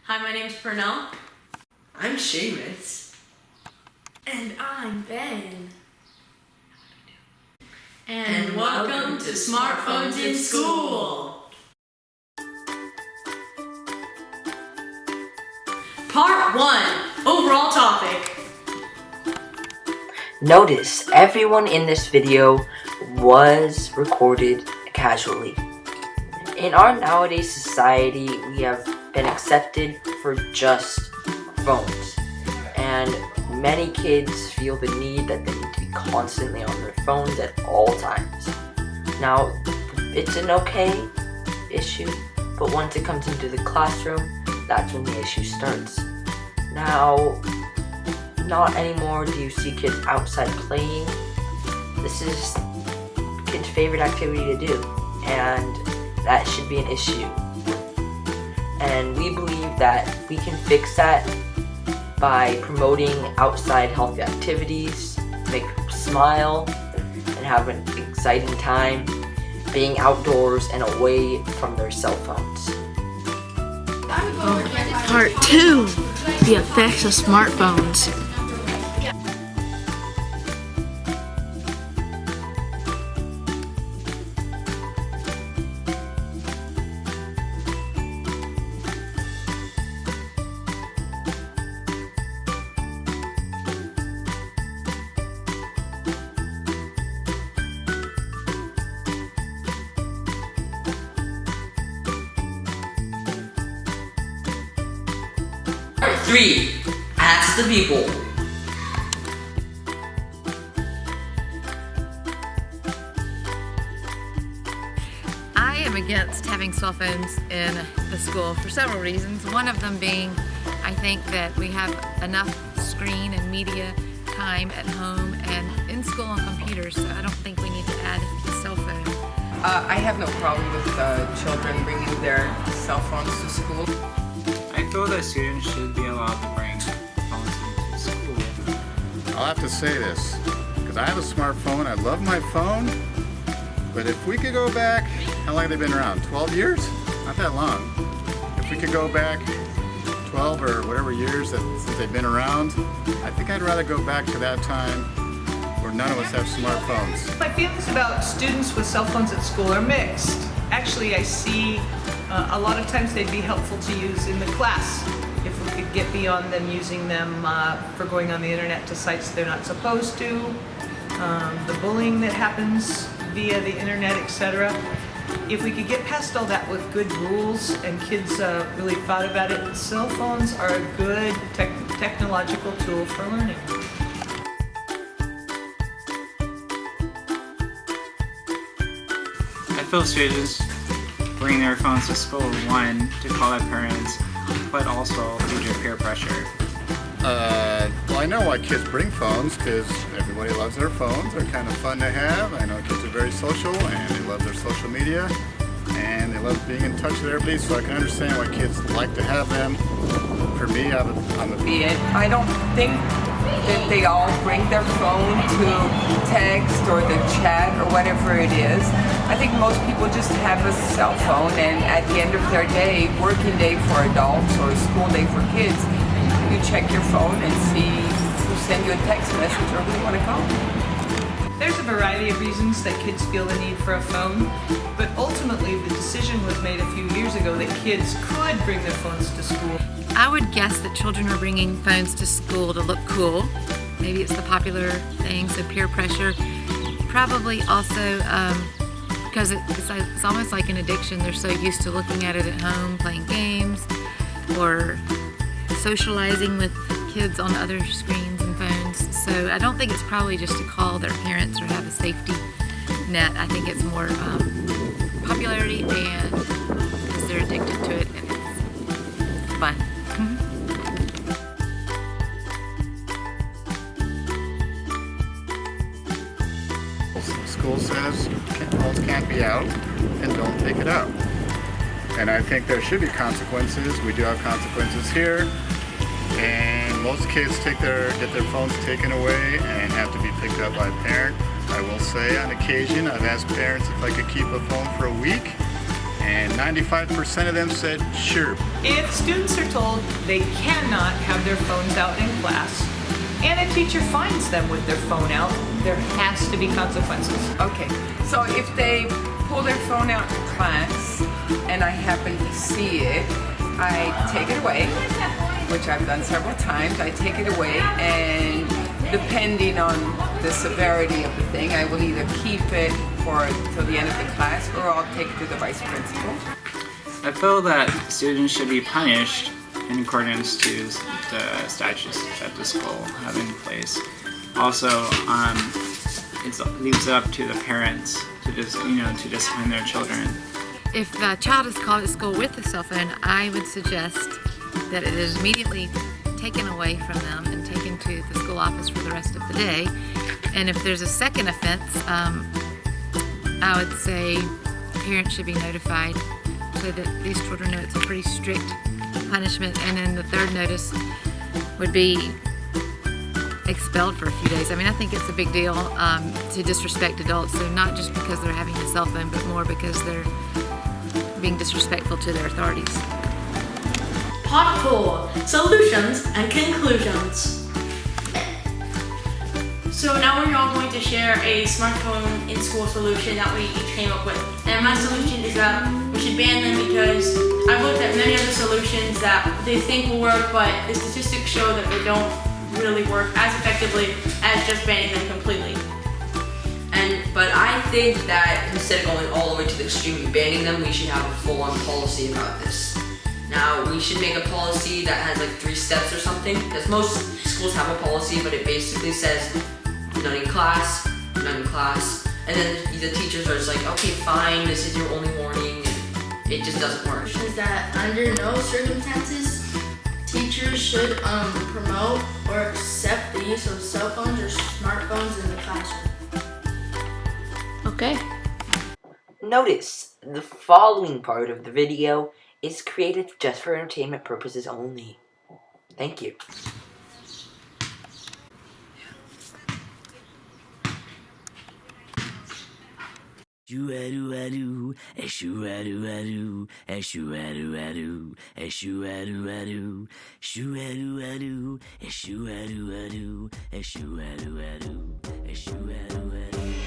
Hi, my name's Pernell. I'm Seamus. And I'm Ben. And welcome to Smartphones in School. Part 1, overall topic. Notice everyone in this video was recorded casually. In our nowadays society, we have been accepted for just phones. And many kids feel the need that they need to be constantly on their phones at all times. Now, it's an okay issue, but once it comes into the classroom, that's when the issue starts. Now, not anymore do you see kids outside playing. This is kids' favorite activity to do, and that should be an issue. And we believe that we can fix that by promoting outside healthy activities, make them smile, and have an exciting time being outdoors and away from their cell phones. Part 2, the effects of smartphones. Part 3, ask the people. I am against having cell phones in the school for several reasons. One of them being, I think that we have enough screen and media time at home and in school on computers, so I don't think we need to add a cell phone. I have no problem with children bringing their cell phones to school. I feel that students should be allowed to bring phones into school. I'll have to say this, because I have a smartphone, I love my phone, but if we could go back, how long have they been around? 12 years? Not that long. If we could go back 12 or whatever years since they've been around, I think I'd rather go back to that time where none of us have smartphones. My feelings about students with cell phones at school are mixed. Actually, I see a lot of times they'd be helpful to use in the class if we could get beyond them using them for going on the internet to sites they're not supposed to, the bullying that happens via the internet, etc. If we could get past all that with good rules and kids really thought about it, cell phones are a good technological tool for learning. I feel students bring their phones to school, one, to call their parents, but also due to peer pressure. Well, I know why kids bring phones, because everybody loves their phones. They're kind of fun to have. I know kids are very social, and they love their social media, and they love being in touch with everybody, so I can understand why kids like to have them. For me, I'm the... I don't think that they all bring their phone to text or the chat or whatever it is. I think most people just have a cell phone, and at the end of their day, working day for adults or school day for kids, you check your phone and see who sent you a text message or who you want to call. There's a variety of reasons that kids feel the need for a phone, but ultimately the decision was made a few years ago that kids could bring their phones to school. I would guess that children are bringing phones to school to look cool. Maybe it's the popular thing, so peer pressure. Probably also because it's almost like an addiction. They're so used to looking at it at home, playing games, or socializing with kids on other screens and phones. So I don't think it's probably just to call their parents or have a safety net. I think it's more popularity and because they're addicted to it and it's fun. School says phones can't be out, and don't take it out. And I think there should be consequences. We do have consequences here, and most kids get their phones taken away and have to be picked up by a parent. I will say on occasion I've asked parents if I could keep a phone for a week, And 95% of them said sure. If students are told they cannot have their phones out in class, and a teacher finds them with their phone out, there has to be consequences. Okay, so if they pull their phone out in class and I happen to see it, I take it away, which I've done several times. I take it away, and depending on the severity of the thing, I will either keep it till the end of the class, or I'll take it to the vice principal. I feel that students should be punished in accordance to the statutes that the school have in place. Also, it leaves it up to the parents to to discipline their children. If a child is called at school with a cell phone, I would suggest that it is immediately taken away from them and taken to the school office for the rest of the day. And if there's a second offense, I would say parents should be notified so that these children know it's a pretty strict punishment. And then the third notice would be expelled for a few days. I mean, I think it's a big deal to disrespect adults, so not just because they're having a cell phone, but more because they're being disrespectful to their authorities. Part 4, Solutions and Conclusions. So now we're all going to share a smartphone in school solution that we each came up with. And my solution is that we should ban them because I've looked at many other solutions that they think will work, but the statistics show that they don't really work as effectively as just banning them completely. But I think that instead of going all the way to the extreme of banning them, we should have a full-on policy about this. Now, we should make a policy that has like 3 steps or something, because most schools have a policy, but it basically says none in class, and then the teachers are just like, okay, fine, this is your only warning, and it just doesn't work. Is that under no circumstances teachers should promote or accept the use of cell phones or smartphones in the classroom. Okay. Notice, the following part of the video is created just for entertainment purposes only. Thank you. Shoo-a-doo-a-doo, shoo-a-doo-a-doo, shoo-a-doo-a-doo, shoo-a-doo-a-doo, shoo-a-doo-a-doo, shoo-a-doo-a-doo, shoo-a-doo-a-doo, shoo-a-doo-a-doo.